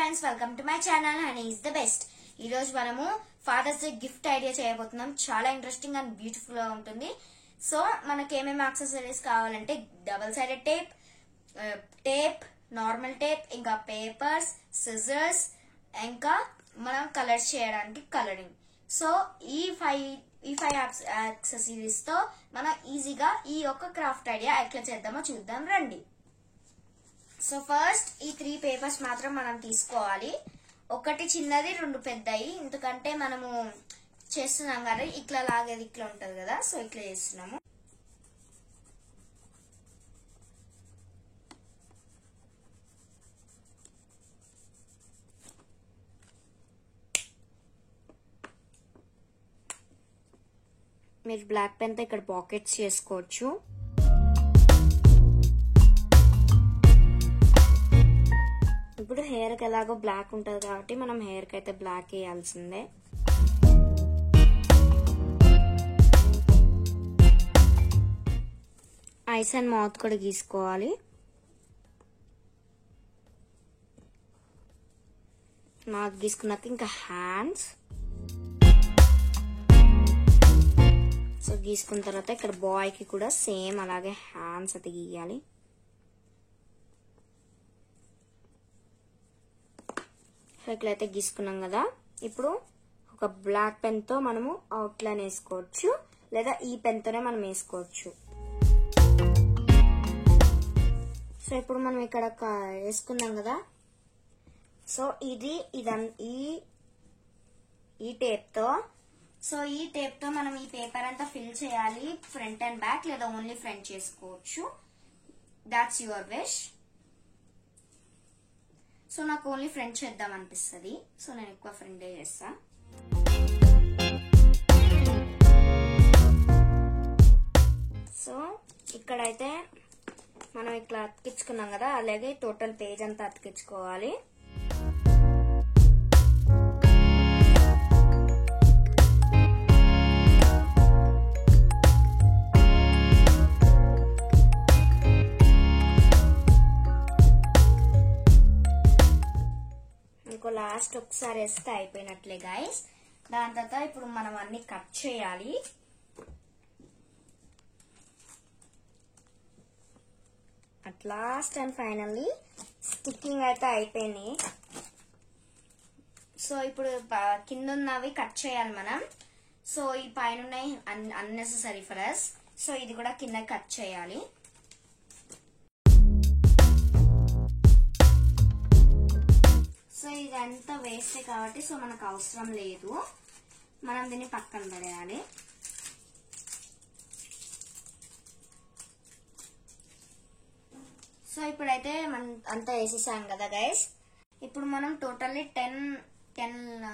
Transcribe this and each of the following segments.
Friends, welcome to my channel honey is the best. ఈ రోజు మనము ఫాదర్స్ డే గిఫ్ట్ ఐడియా చేయబోతున్నాం. చాలా ఇంట్రెస్టింగ్ అండ్ బ్యూటిఫుల్ గా ఉంటుంది. సో మనకి ఏమేమి యాక్సెసరీస్ కావాలంటే double sided tape, normal tape, ఇంకా పేపర్స్, సిజర్స్, ఇంకా మనం కలర్స్ చేయడానికి కలరింగ్. సో ఈ ఫైవ్ యాక్సెసరీస్ తో మనం ఈజీగా ఈ యొక్క క్రాఫ్ట్ ఐడియా ఎట్లా చేద్దామో చూద్దాం రండి. సో ఫస్ట్ ఈ 3 పేపర్స్ మాత్రం మనం తీసుకోవాలి. ఒకటి చిన్నది, 2 పెద్దవి. ఎందుకంటే మనము చేస్తున్నాం కదా, ఇట్లా లాగేది ఇట్లా ఉంటది కదా, సో ఇట్లా చేస్తున్నాము. మీరు బ్లాక్ పెన్ తో ఇక్కడ పాకెట్స్ చేసుకోవచ్చు. ఇప్పుడు హెయిర్ కి ఎలాగో బ్లాక్ ఉంటది కాబట్టి మనం హెయిర్ కి అయితే బ్లాక్ వేయాల్సిందే. ఐస్ అండ్ మౌత్ కూడా గీసుకోవాలి. మౌత్ గీసుకున్నాక ఇంకా హ్యాండ్స్. సో గీసుకున్న తర్వాత ఇక్కడ బాయ్ కి కూడా సేమ్ అలాగే హ్యాండ్స్ అయితే గీయాలి. ఇట్లయితే గీసుకున్నాం కదా, ఇప్పుడు ఒక బ్లాక్ పెన్ తో మనము అవుట్లైన్ వేసుకోవచ్చు, లేదా ఈ పెన్ తోనే మనం వేసుకోవచ్చు. సో ఇప్పుడు మనం ఇక్కడ వేసుకున్నాం కదా, సో ఈ టేప్ తో మనం ఈ పేపర్ అంతా ఫిల్ చేయాలి. ఫ్రంట్ అండ్ బ్యాక్, లేదా ఓన్లీ ఫ్రంట్ చేసుకోవచ్చు. That's your wish. సో నాకు ఓన్లీ ఫ్రంట్ చేద్దాం అనిపిస్తుంది, సో నేను ఎక్కువ ఫ్రంటే చేస్తా. సో ఇక్కడైతే మనం ఇట్లా అతికించుకున్నాం కదా, అలాగే టోటల్ పేజ్ అంతా అతికించుకోవాలి. లాస్ట్ ఒకసారి వేస్తే అయిపోయినట్లే గైస్. దాని తర్వాత ఇప్పుడు మనం అన్ని కట్ చేయాలి. At last and finally sticking అయితే అయిపోయింది. సో ఇప్పుడు కింద ఉన్నవి కట్ చేయాలి మనం. సో ఈ పైన ఉన్నాయి అన్నెసెసరీ ఫర్ us. సో ఇది కూడా కింద కట్ చేయాలి. సో ఇదంతా వేస్తే కాబట్టి సో మనకు అవసరం లేదు, మనం దీన్ని పక్కన పడేయాలి. సో ఇప్పుడైతే మనం అంతా వేసేసాం కదా గైస్. ఇప్పుడు మనం టోటల్లీ 10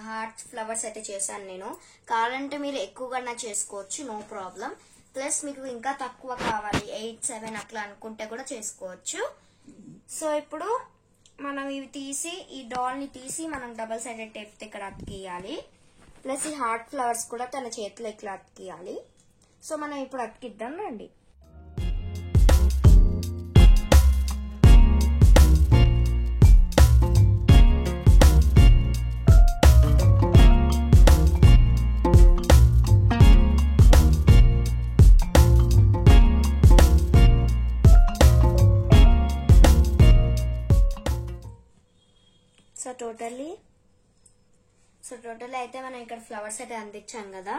హార్ట్స్ ఫ్లవర్స్ అయితే చేశాను నేను. కావాలంటే మీరు ఎక్కువగా చేసుకోవచ్చు, నో ప్రాబ్లం. ప్లస్ మీకు ఇంకా తక్కువ కావాలి, 8, 7 అట్లా అనుకుంటే కూడా చేసుకోవచ్చు. సో ఇప్పుడు మనం ఇవి తీసి, ఈ డాల్ ని తీసి మనం డబల్ సైడెడ్ టేప్ ఇక్కడ అతికియాలి. ప్లస్ ఈ హార్ట్ ఫ్లవర్స్ కూడా తన చేతిలో ఇట్లా అతికియాలి. సో మనం ఇప్పుడు అతికిద్దాం రండి. సో టోటల్లీ అయితే మనం ఇక్కడ ఫ్లవర్స్ అయితే అందించాం కదా.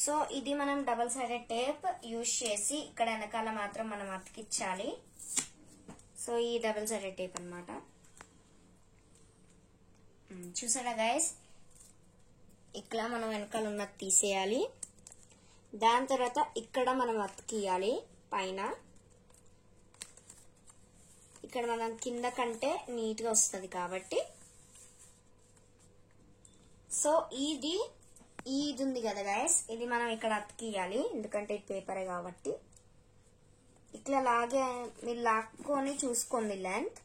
సో ఇది మనం డబల్ సైడెడ్ టేప్ యూజ్ చేసి ఇక్కడ వెనకాల మాత్రం మనం అతికించాలి. సో ఈ డబల్ సైడెడ్ టేప్ అన్నమాట. చూసారా గైస్, ఇక్కడ మనం వెనకాల ఉన్నది తీసేయాలి. దాని తర్వాత ఇక్కడ మనం అతికియాలి పైన. ఇక్కడ మనం కింద కంటే నీట్ గా వస్తుంది కాబట్టి. సో ఇది ఉంది కదా గైస్, ఇది మనం ఇక్కడ అతికియాలి, ఎందుకంటే ఇది పేపరే కాబట్టి. ఇట్లా మీరు లాక్కొని చూసుకోండి లెంత్.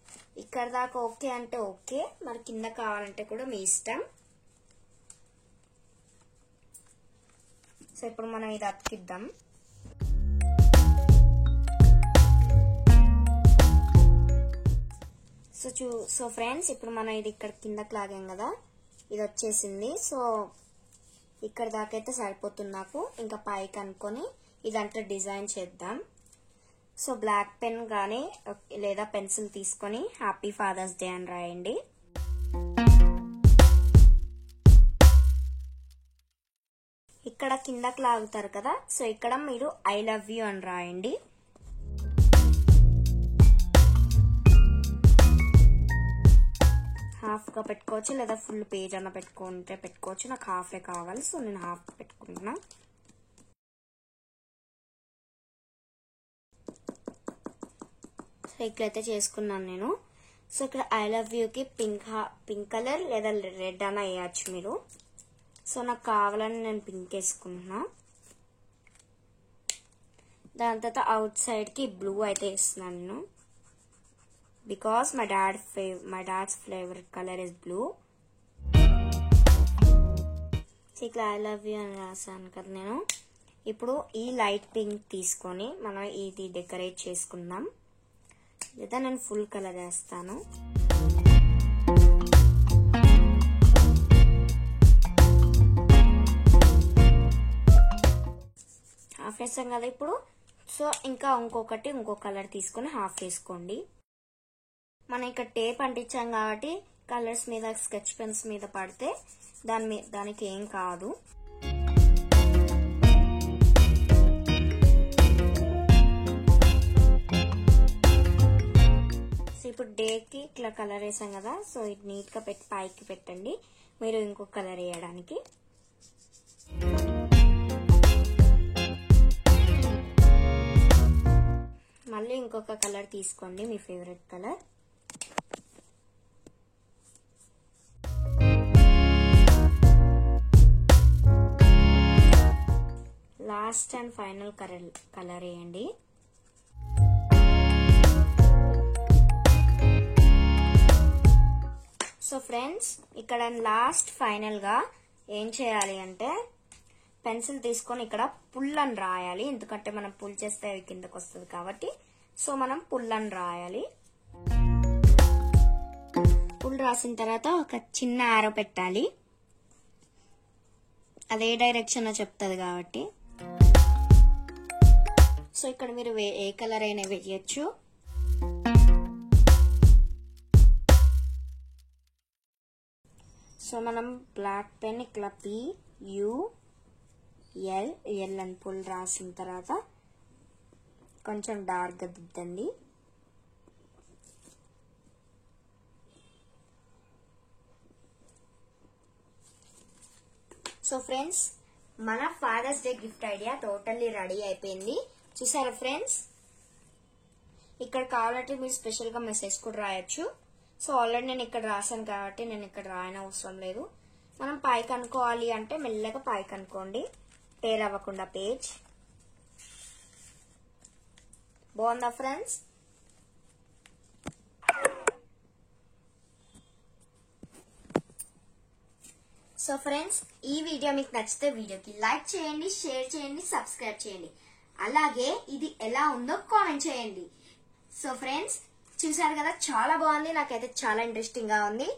ఇక్కడ దాకా ఓకే అంటే ఓకే, మరి కింద కావాలంటే కూడా మీ ఇష్టం. సో ఇప్పుడు మనం ఇది అతికిద్దాం. సో ఫ్రెండ్స్, ఇప్పుడు మనం ఇది ఇక్కడ కిందకి లాగాం కదా, ఇది వచ్చేసింది. సో ఇక్కడ దాకా అయితే సరిపోతుంది నాకు. ఇంకా పైకి అనుకొని ఇదంతా డిజైన్ చేద్దాం. సో బ్లాక్ పెన్ కానీ లేదా పెన్సిల్ తీసుకొని హ్యాపీ ఫాదర్స్ డే అని రాయండి. ఇక్కడ కిందకి లాగుతారు కదా, సో ఇక్కడ మీరు ఐ లవ్ యూ అని రాయండి. హాఫ్ గా పెట్టుకోవచ్చు లేదా ఫుల్ పేజ్ అన్న పెట్టుకుంటే పెట్టుకోవచ్చు. నాకు హాఫే కావాలి, సో నేను హాఫ్ పెట్టుకుంటున్నా. సో ఇట్లయితే చేసుకున్నాను నేను. సో ఇక్కడ ఐ లవ్ యూకి పింక్ కలర్ లేదా రెడ్ అన్న వేయచ్చు మీరు. సో నాకు కావాలని నేను పింక్ వేసుకుంటున్నా. దాని తర్వాత అవుట్ సైడ్ కి బ్లూ అయితే వేస్తున్నాను నేను. Because my dad's favorite color is blue. ఇక్కడ ఐ లవ్ యూ అని రాసాను కదా నేను. ఇప్పుడు ఈ లైట్ పింక్ తీసుకొని మనం ఇది డెకరేట్ చేసుకుందాం. లేదా నేను ఫుల్ కలర్ వేస్తాను. హాఫ్ వేస్తాం కదా ఇప్పుడు. సో ఇంకా ఇంకో కలర్ తీసుకొని హాఫ్ వేసుకోండి. మనం ఇక్కడ టేప్ అంటించాం కాబట్టి కలర్స్ మీద స్కెచ్ పెన్స్ మీద పడితే దానికి ఏం కాదు. సో ఇప్పుడు డేకి ఇట్లా కలర్ వేసాం కదా, సో ఇది నీట్ గా పెట్టి పైకి పెట్టండి మీరు ఇంకొక కలర్ వేయడానికి. మళ్ళీ ఇంకొక కలర్ తీసుకోండి, మీ favourite colour. Last and final colour వేయండి. సో ఫ్రెండ్స్, ఇక్కడ లాస్ట్ ఫైనల్ గా ఏం చేయాలి అంటే పెన్సిల్ తీసుకొని ఇక్కడ పుల్ అని రాయాలి. ఎందుకంటే మనం పుల్ చేస్తే అవి కిందకు వస్తుంది కాబట్టి. సో మనం పుల్ అని రాయాలి. పుల్ రాసిన తర్వాత ఒక చిన్న ఆరో పెట్టాలి. అదే డైరెక్షన్ చెప్తుంది కాబట్టి. సో ఇక్కడ మీరు ఏ కలర్ అయినా వేయచ్చు. సో మనం బ్లాక్ పెన్ ఇక్కడ PUL అని పుల్ రాసిన తర్వాత కొంచెం డార్క్ గా దిద్దండి. సో ఫ్రెండ్స్, మన father's day gift idea totally ready అయిపోయింది. చూసారా ఫ్రెండ్స్? ఇక్కడ కావాలంటే మీరు స్పెషల్ గా మెసేజ్ కూడా రాయొచ్చు. సో ఆల్రెడీ నేను ఇక్కడ రాశాను కాబట్టి నేను ఇక్కడ రాయన అవసరం లేదు. మనం పైకి అనుకోవాలి అంటే మెల్లగా పైకి అనుకోండి, టేర్ అవ్వకుండా పేజ్. బాగుందా ఫ్రెండ్స్? సో ఫ్రెండ్స్, ఈ వీడియో మీకు నచ్చితే వీడియోకి లైక్ చేయండి, షేర్ చేయండి, సబ్స్క్రైబ్ చేయండి. అలాగే ఇది ఎలా ఉందో కామెంట్ చేయండి. సో ఫ్రెండ్స్, చూసారు కదా, చాలా బాగుంది. నాకైతే చాలా ఇంట్రెస్టింగ్ గా ఉంది.